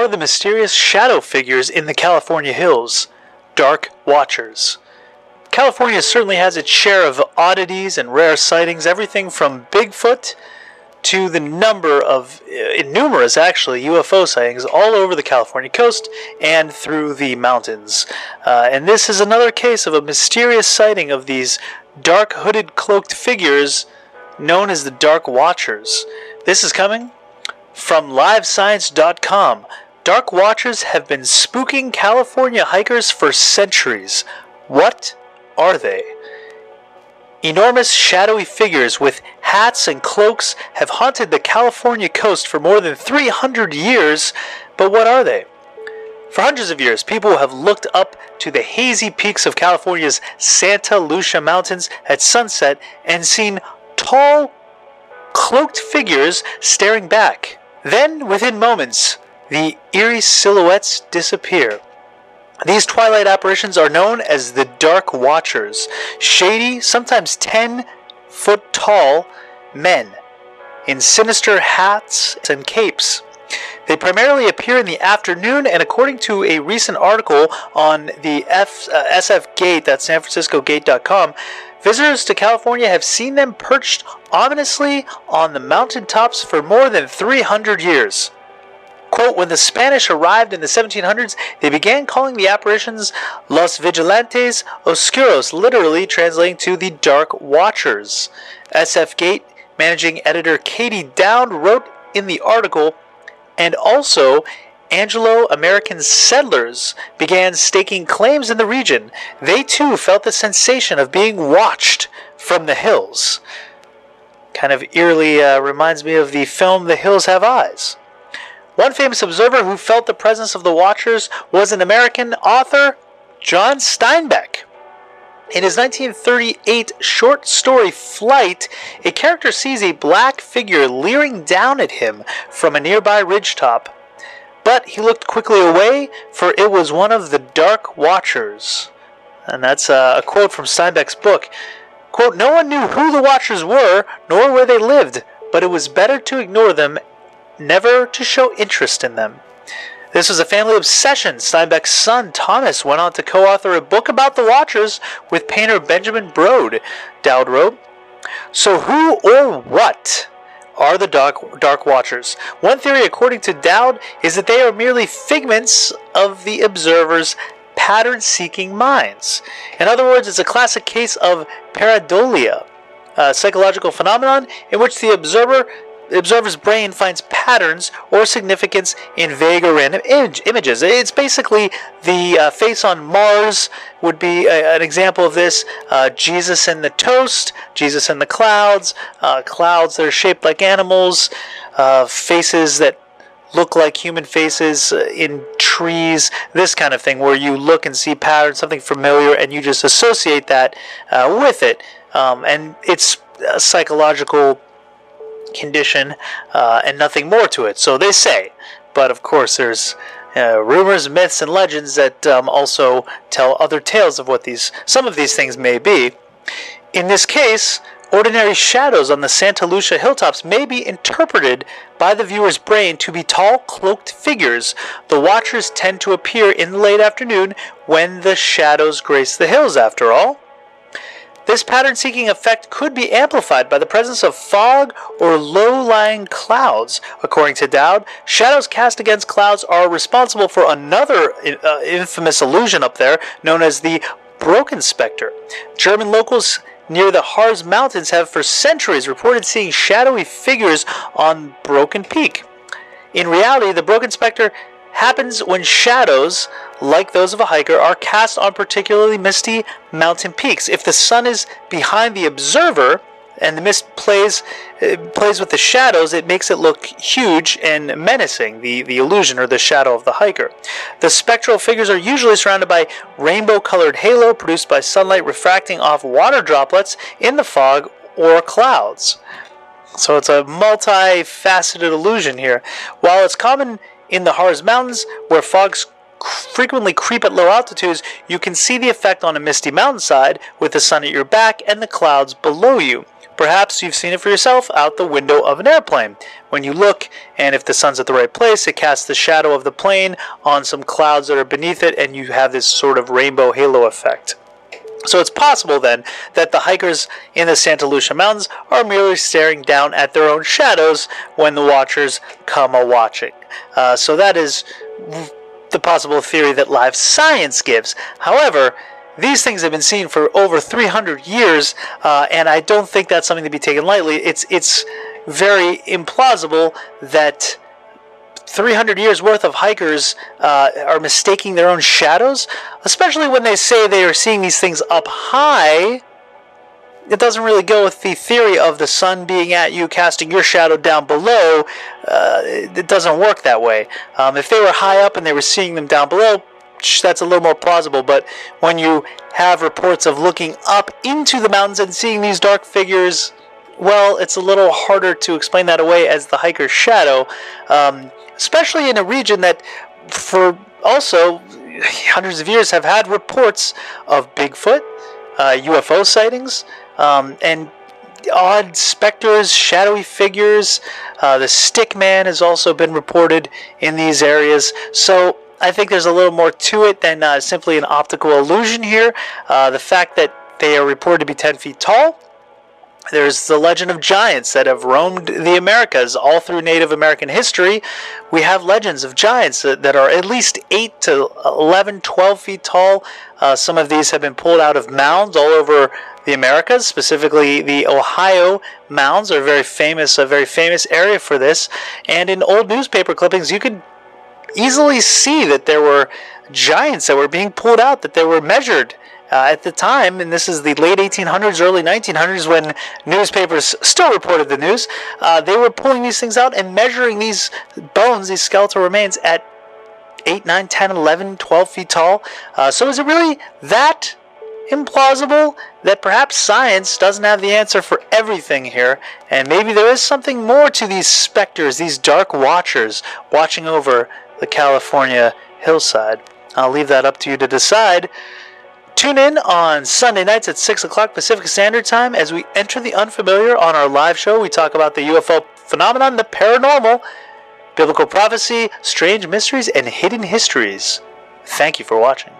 are the mysterious shadow figures in the California hills? Dark Watchers. California certainly has its share of oddities and rare sightings, everything from Bigfoot to the number of, numerous actually, UFO sightings all over the California coast and through the mountains. And this is another case of a mysterious sighting of these dark hooded cloaked figures known as the Dark Watchers. This is coming from livescience.com. Dark Watchers have been spooking California hikers for centuries. What are they? Enormous shadowy figures with hats and cloaks have haunted the California coast for more than 300 years, but what are they? For hundreds of years, people have looked up to the hazy peaks of California's Santa Lucia Mountains at sunset and seen tall, cloaked figures staring back. Then, within moments, the eerie silhouettes disappear. These twilight apparitions are known as the Dark Watchers, shady, sometimes 10-foot tall men in sinister hats and capes. They primarily appear in the afternoon, and according to a recent article on the SF Gate, that's SanFranciscoGate.com, visitors to California have seen them perched ominously on the mountaintops for more than 300 years. Quote, when the Spanish arrived in the 1700s, they began calling the apparitions Los Vigilantes Oscuros, literally translating to the Dark Watchers. SF Gate managing editor Katie Dowd wrote in the article, and also Anglo-American settlers began staking claims in the region. They too felt the sensation of being watched from the hills. Kind of eerily reminds me of the film The Hills Have Eyes. One famous observer who felt the presence of the Watchers was an American author, John Steinbeck. In his 1938 short story Flight, a character sees a black figure leering down at him from a nearby ridgetop. But he looked quickly away, for it was one of the Dark Watchers. And that's a quote from Steinbeck's book. Quote, no one knew who the Watchers were, nor where they lived, but it was better to ignore them, never to show interest in them. This was a family obsession. Steinbeck's son, Thomas, went on to co-author a book about the Watchers with painter Benjamin Brode, Dowd wrote. So who or what are the Dark Watchers? One theory, according to Dowd, is that they are merely figments of the observer's pattern-seeking minds. In other words, it's a classic case of pareidolia, a psychological phenomenon in which the observer's brain finds patterns or significance in vague or random images. It's basically the face on Mars would be an example of this. Jesus and the toast, Jesus and the clouds, clouds that are shaped like animals, faces that look like human faces in trees, this kind of thing, where you look and see patterns, something familiar, and you just associate that with it. And it's a psychological condition and nothing more to it, so they say. But of course there's rumors, myths, and legends that also tell other tales of what some of these things may be. In this case, ordinary shadows on the Santa Lucia hilltops may be interpreted by the viewer's brain to be tall, cloaked figures. The Watchers tend to appear in the late afternoon when the shadows grace the hills, after all. This pattern-seeking effect could be amplified by the presence of fog or low-lying clouds. According to Dowd, shadows cast against clouds are responsible for another infamous illusion up there known as the Broken Specter. German locals near the Harz Mountains have for centuries reported seeing shadowy figures on Broken Peak. In reality, the Broken Specter happens when shadows, like those of a hiker, are cast on particularly misty mountain peaks. If the sun is behind the observer and the mist plays with the shadows, it makes it look huge and menacing, the illusion or the shadow of the hiker. The spectral figures are usually surrounded by rainbow-colored halo produced by sunlight refracting off water droplets in the fog or clouds. So it's a multifaceted illusion here. While it's common in the Harz Mountains, where fog frequently creep at low altitudes, you can see the effect on a misty mountainside with the sun at your back and the clouds below you. Perhaps you've seen it for yourself out the window of an airplane. When you look, and if the sun's at the right place, it casts the shadow of the plane on some clouds that are beneath it, and you have this sort of rainbow halo effect. So it's possible then that the hikers in the Santa Lucia Mountains are merely staring down at their own shadows when the watchers come a-watching. So that is the possible theory that live science gives. However, these things have been seen for over 300 years, and I don't think that's something to be taken lightly. It's very implausible that 300 years worth of hikers are mistaking their own shadows, especially when they say they are seeing these things up high. It doesn't really go with the theory of the sun being at you, casting your shadow down below. It doesn't work that way. If they were high up and they were seeing them down below, that's a little more plausible. But when you have reports of looking up into the mountains and seeing these dark figures, well, it's a little harder to explain that away as the hiker's shadow, especially in a region that for also hundreds of years have had reports of Bigfoot, UFO sightings, and odd specters, shadowy figures. The stick man has also been reported in these areas. So I think there's a little more to it than simply an optical illusion here. The fact that they are reported to be 10 feet tall. There's the legend of giants that have roamed the Americas all through Native American history. We have legends of giants that are at least 8 to 11, 12 feet tall. Some of these have been pulled out of mounds all over the Americas. Specifically, the Ohio mounds are a very famous area for this. And in old newspaper clippings, you could easily see that there were giants that were being pulled out, that they were measured. At the time, and this is the late 1800s, early 1900s, when newspapers still reported the news, they were pulling these things out and measuring these bones, these skeletal remains, at 8, 9, 10, 11, 12 feet tall. So is it really that implausible that perhaps science doesn't have the answer for everything here, and maybe there is something more to these specters, these dark watchers watching over the California hillside? I'll leave that up to you to decide. Tune in on Sunday nights at 6 o'clock Pacific Standard Time as we enter the unfamiliar on our live show. We talk about the UFO phenomenon, the paranormal, biblical prophecy, strange mysteries, and hidden histories. Thank you for watching.